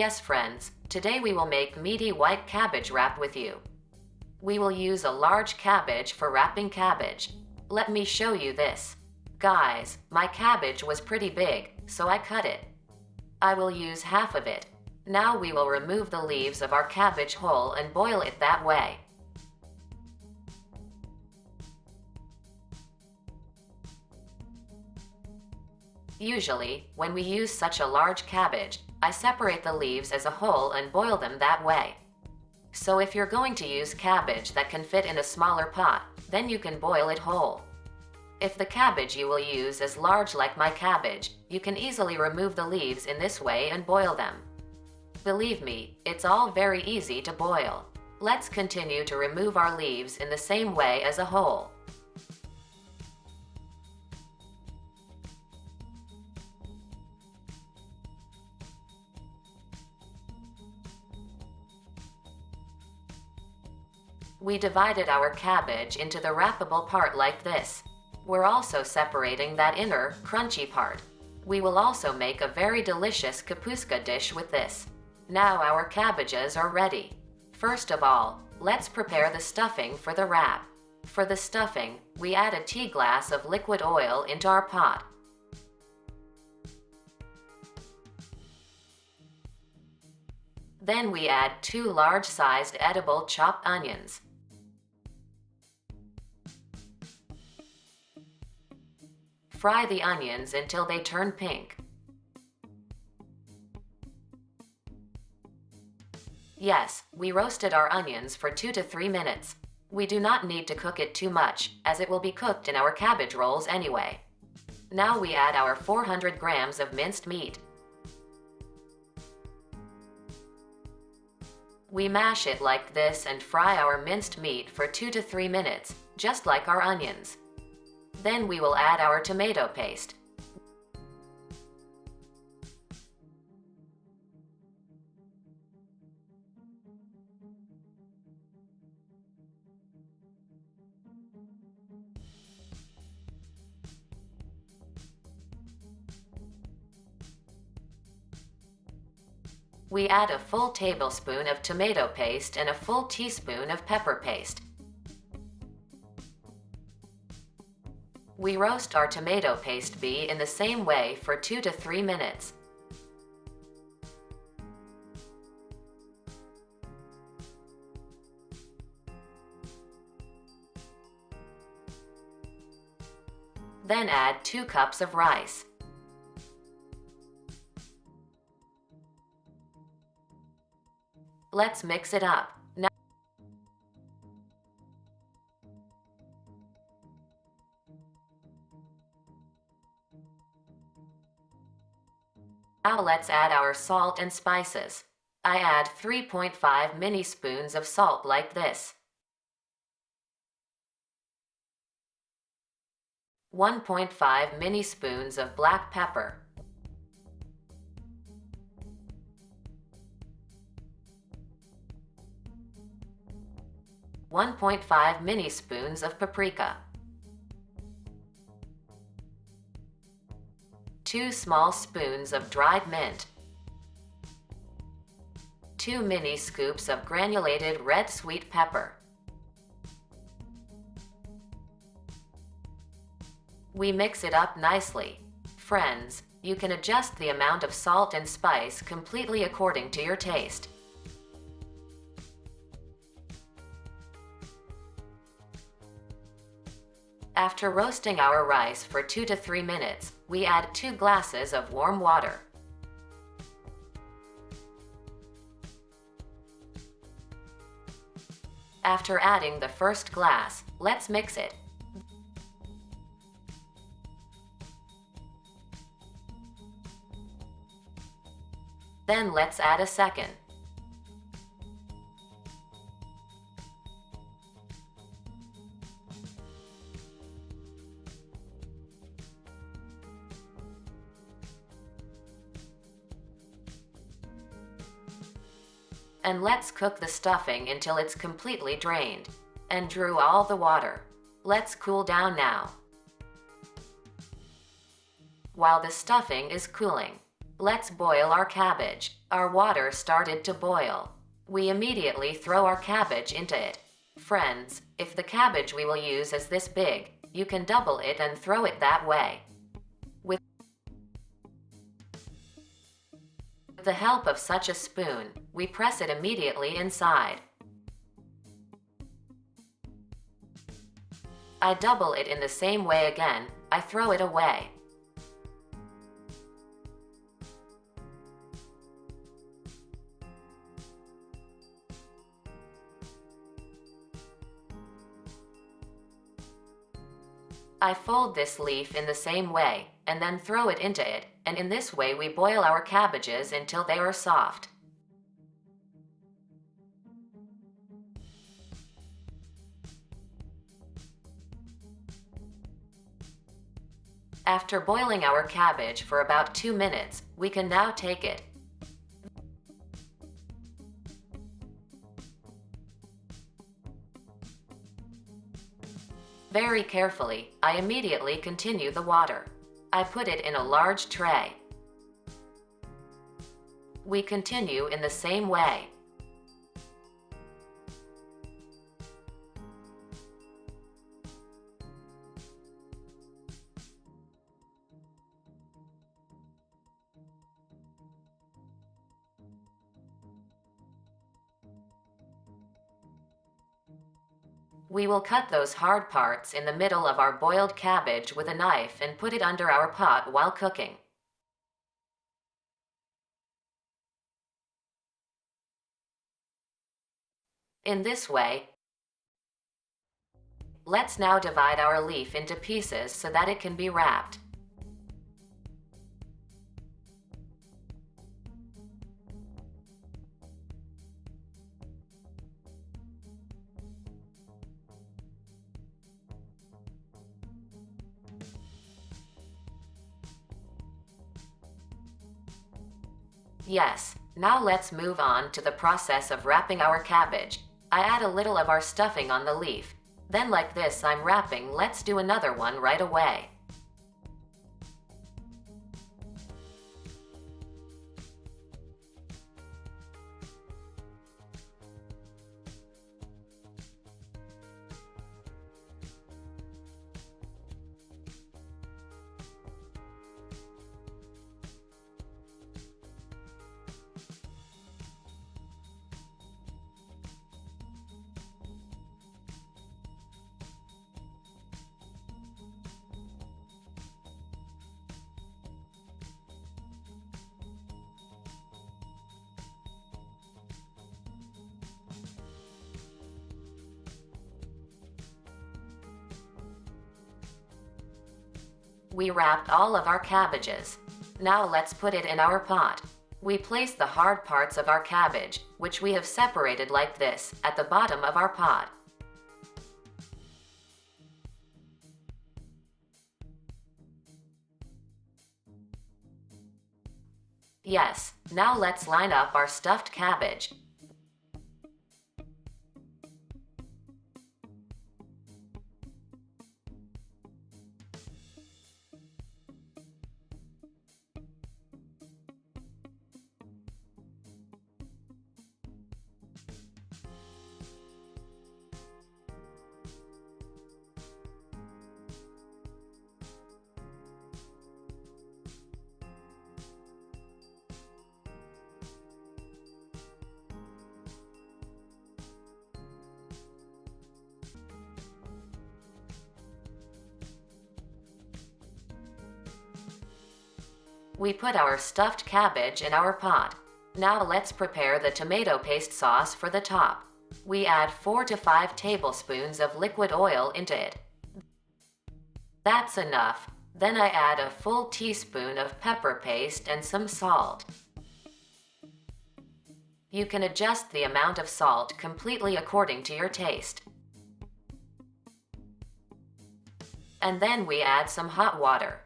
Yes, friends, today we will make meaty white cabbage wrap with you. We will use a large cabbage for wrapping cabbage. Let me show you this. Guys, my cabbage was pretty big, so I cut it. I will use half of it. Now we will remove the leaves of our cabbage whole and boil it that way. Usually, when we use such a large cabbage, I separate the leaves as a whole and boil them that way. So if you're going to use cabbage that can fit in a smaller pot, then you can boil it whole. If the cabbage you will use is large like my cabbage, you can easily remove the leaves in this way and boil them. Believe me, it's all very easy to boil. Let's continue to remove our leaves in the same way as a whole. We divided our cabbage into the wrappable part like this. We're also separating that inner, crunchy part. We will also make a very delicious kapuska dish with this. Now our cabbages are ready. First of all, let's prepare the stuffing for the wrap. For the stuffing, we add a tea glass of liquid oil into our pot. Then we add 2 large-sized edible chopped onions. Fry the onions until they turn pink. Yes, we roasted our onions for 2 to 3 minutes. We do not need to cook it too much, as it will be cooked in our cabbage rolls anyway. Now we add our 400 grams of minced meat. We mash it like this and fry our minced meat for 2 to 3 minutes, just like our onions. Then we will add our tomato paste. We add a full tablespoon of tomato paste and a full teaspoon of pepper paste. We roast our tomato paste in the same way for 2 to 3 minutes. Then add 2 cups of rice. Let's mix it up. Now let's add our salt and spices. I add 3.5 mini spoons of salt like this. 1.5 mini spoons of black pepper. 1.5 mini spoons of paprika. 2 small spoons of dried mint. 2 mini scoops of granulated red sweet pepper. We mix it up nicely. Friends, you can adjust the amount of salt and spice completely according to your taste. After roasting our rice for 2 to 3 minutes, we add 2 glasses of warm water. After adding the first glass, let's mix it. Then let's add a second. And let's cook the stuffing until it's completely drained and drew all the water. Let's cool down now. While the stuffing is cooling, Let's boil our cabbage. Our water started to boil. We immediately throw our cabbage into it. Friends, if the cabbage we will use is this big, you can double it and throw it that way. With the help of such a spoon, we press it immediately inside. I double it in the same way again. I throw it away. I fold this leaf in the same way, and then throw it into it, and in this way we boil our cabbages until they are soft. After boiling our cabbage for about 2 minutes, we can now take it. Very carefully, I immediately continue the water. I put it in a large tray. We continue in the same way. We will cut those hard parts in the middle of our boiled cabbage with a knife and put it under our pot while cooking. In this way, let's now divide our leaf into pieces so that it can be wrapped. Yes, now let's move on to the process of wrapping our cabbage. I add a little of our stuffing on the leaf. Then like this I'm wrapping. Let's do another one right away. We wrapped all of our cabbages. Now let's put it in our pot. We place the hard parts of our cabbage, which we have separated like this, at the bottom of our pot. Yes, now let's line up our stuffed cabbage. We put our stuffed cabbage in our pot. Now let's prepare the tomato paste sauce for the top. We add 4 to 5 tablespoons of liquid oil into it. That's enough. Then I add a full teaspoon of pepper paste and some salt. You can adjust the amount of salt completely according to your taste. And then we add some hot water.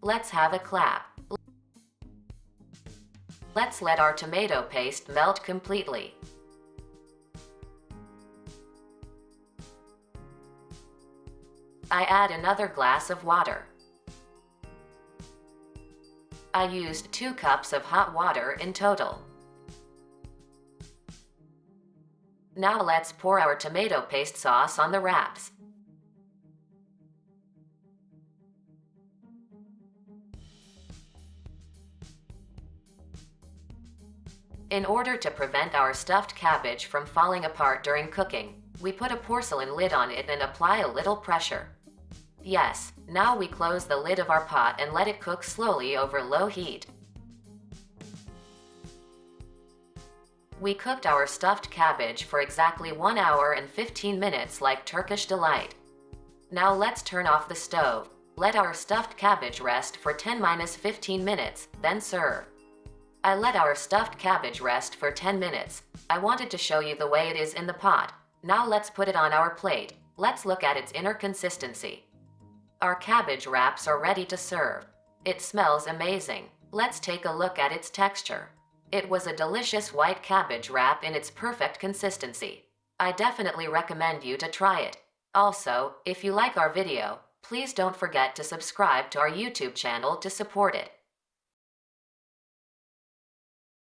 Let's have a clap. Let's let our tomato paste melt completely. I add another glass of water. I used 2 cups of hot water in total. Now let's pour our tomato paste sauce on the wraps. In order to prevent our stuffed cabbage from falling apart during cooking, we put a porcelain lid on it and apply a little pressure. Yes, now we close the lid of our pot and let it cook slowly over low heat. We cooked our stuffed cabbage for exactly 1 hour and 15 minutes like Turkish delight. Now let's turn off the stove. Let our stuffed cabbage rest for 10–15 minutes, then serve. I let our stuffed cabbage rest for 10 minutes. I wanted to show you the way it is in the pot. Now let's put it on our plate. Let's look at its inner consistency. Our cabbage wraps are ready to serve. It smells amazing. Let's take a look at its texture. It was a delicious white cabbage wrap in its perfect consistency. I definitely recommend you to try it. Also, if you like our video, please don't forget to subscribe to our YouTube channel to support it.